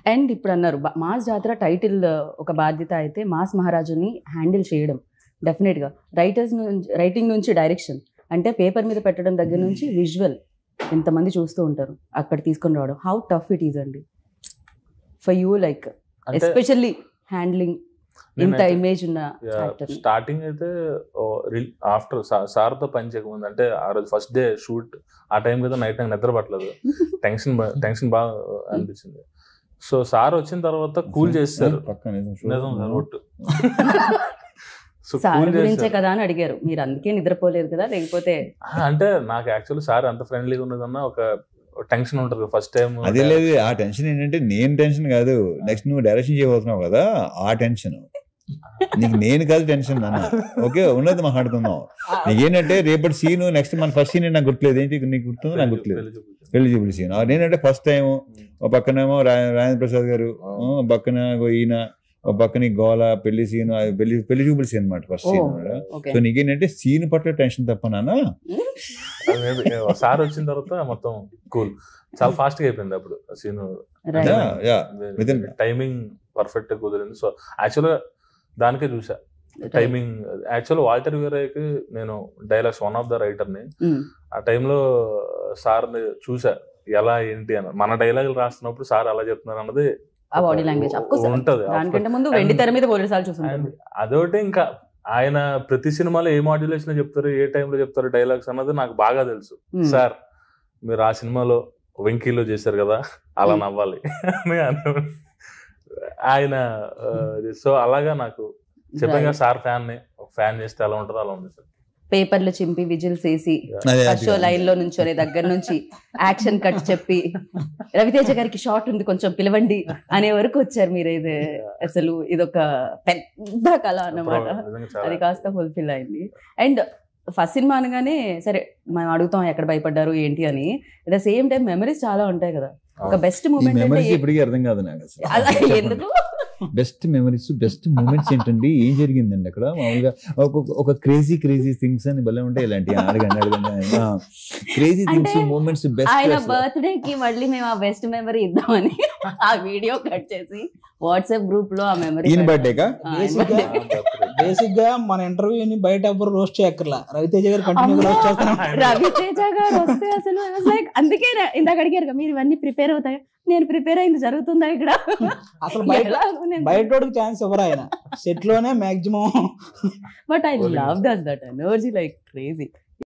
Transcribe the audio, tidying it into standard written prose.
and ఇప్పుడు అన్నారు mass జాతర టైటిల్ ఒక బాధ్యత అయితే మాస్ మహారాజుని హ్యాండిల్ చేయడం డెఫినెట్గా రైటింగ్ నుంచి డైరెక్షన్ అంటే పేపర్ మీద పెట్టడం దగ్గర నుంచి విజువల్ ఎంతమంది చూస్తూ ఉంటారు అక్కడ తీసుకొని రావడం హౌ టఫ్ ఇట్ ఈజ్ అండి for you like especially handling ఇంత ఇమేజ్ ఉన్న స్టార్టింగ్ అయితే ఆఫ్టర్ సార్తో పని చేయకముందు అంటే ఆ రోజు ఫస్ట్ డే షూట్ ఆ టైం కదా నైట్ నాకు నిద్ర పట్టలేదు టెన్షన్ బాగా అనిపించింది సో సార్ వచ్చిన తర్వాత కూల్ చేస్తారు సార్ గురించే కదా అని అడిగారు మీరు అందుకే నిద్రపోలేదు కదా లేకపోతే అంటే నాకు యాక్చువల్లీ సార్ అంత ఫ్రెండ్లీగా ఉన్నదన్న ఒక టెన్షన్ ఉంటుంది ఫస్ట్ టైం అదే లేదు ఆ టెన్షన్ ఏంటంటే నేను టెన్షన్ కాదు నెక్స్ట్ నువ్వు డైరెక్షన్ చేయబోతున్నావు కదా ఆ టెన్షన్ నీకు నేను కాదు టెన్షన్ అన్న ఓకే ఉన్నది మాట్లాడుతున్నావు నీకేంటంటే రేపటి సీన్ నెక్స్ట్ మన ఫస్ట్ సీన్ నాకు గుర్తులేదు ఏంటి నీకు గుర్తుందో నాకు గుర్తులేదు పెళ్లి చూపుడు సీన్ నేనంటే ఫస్ట్ టైం ఒక పక్కనేమో రాజేంద్ర ప్రసాద్ గారు పక్కన ఈయన ఒక పక్కన గోల పెళ్లి సీన్ పెళ్లి చూపుడు సీన్ అనమాట ఫస్ట్ సీన్ సో నీకేంటంటే సీన్ పట్ల టెన్షన్ తప్ప నాన్న సార్ వచ్చిన తర్వాత మొత్తం కూల్ చాలా ఫాస్ట్ గా అయిపోయింది అప్పుడు సీన్ టైమింగ్ పర్ఫెక్ట్ కుదిరింది సో యాక్చువల్గా దానికే చూసా టైమింగ్ యాక్చువల్ వాల్టర్ వీరయ్యకి నేను డైలాగ్స్ వన్ ఆఫ్ ద రైటర్ని ఆ టైంలో సార్ని చూసా ఎలా ఏంటి అని మన డైలాగులు రాస్తున్నప్పుడు సార్ అలా చెప్తున్నారు అన్నది బాడీ లాంగ్వేజ్ ఉంటది అదొకటి ఇంకా ఆయన ప్రతి సినిమాలో ఏ మాడ్యులేషన్ చెప్తారు ఏ టైంలో చెప్తారు డైలాగ్స్ అన్నది నాకు బాగా తెలుసు సార్ మీరు ఆ సినిమాలో వెంకీలో చేశారు కదా అలా నవ్వాలి ఆయన సో అలాగా నాకు చెప్పగా సార్ ఫ్యాన్ చేస్తే ఎలా ఉంటుందో అలా ఉంది సార్ పేపర్లు చింపి విజిల్స్ వేసి ఫస్ట్ షో లైన్ లో నుంచొని దగ్గర నుంచి యాక్షన్ కట్ చెప్పి రవితేజ గారికి షార్ట్ ఉంది కొంచెం పిలవండి అనే వరకు వచ్చారు మీరు ఇది అసలు ఇదొక పెద్ద కళ అన్నమాట అది కాస్త ఫుల్ఫిల్ అయింది అండ్ ఫస్ట్ సినిమా అనగానే సరే మేము అడుగుతాం ఎక్కడ భయపడ్డారు ఏంటి అని at the same time memories చాలా ఉంటాయి కదా ఒక బెస్ట్ మూమెంట్ ఇప్పటికీ అర్థం కాదు నాకు ఎందుకు బెస్ట్ మెమరీస్ బెస్ట్ మూమెంట్స్ ఏంటండి ఏం జరిగిందండి అక్కడ మామూలుగా ఒక క్రేజీ థింగ్స్ అని భలే ఉంటాయి ఇలాంటి క్రేజీ థింగ్స్ మూమెంట్స్ బెస్ట్ ఆయన బర్త్డే కి మళ్ళీ మేము ఆ బెస్ట్ మెమరీ ఇద్దామని ఆ వీడియో కట్ చేసి వాట్సాప్ గ్రూప్ లో ఆ మెమరీ బర్త్డేగా బేసిక్ గా మన ఇంటర్వ్యూని బయట ఎవ్వరు రోస్ట్ చేయక్కర్లా రవితేజ గారు కంటిన్యూ రోస్ట్ చేస్తాం రవితేజ గారు వస్తే అసలు అందుకే ఇందాక అడిగారు మీరు ఇవన్నీ ప్రిపేర్ అవుతాయి నేను ప్రిపేర్ అయింది జరుగుతుందా ఇక్కడ అసలు బయట ఛాన్స్ ఎవరు ఆయన సెట్ లోనే maximum but I love that energy like crazy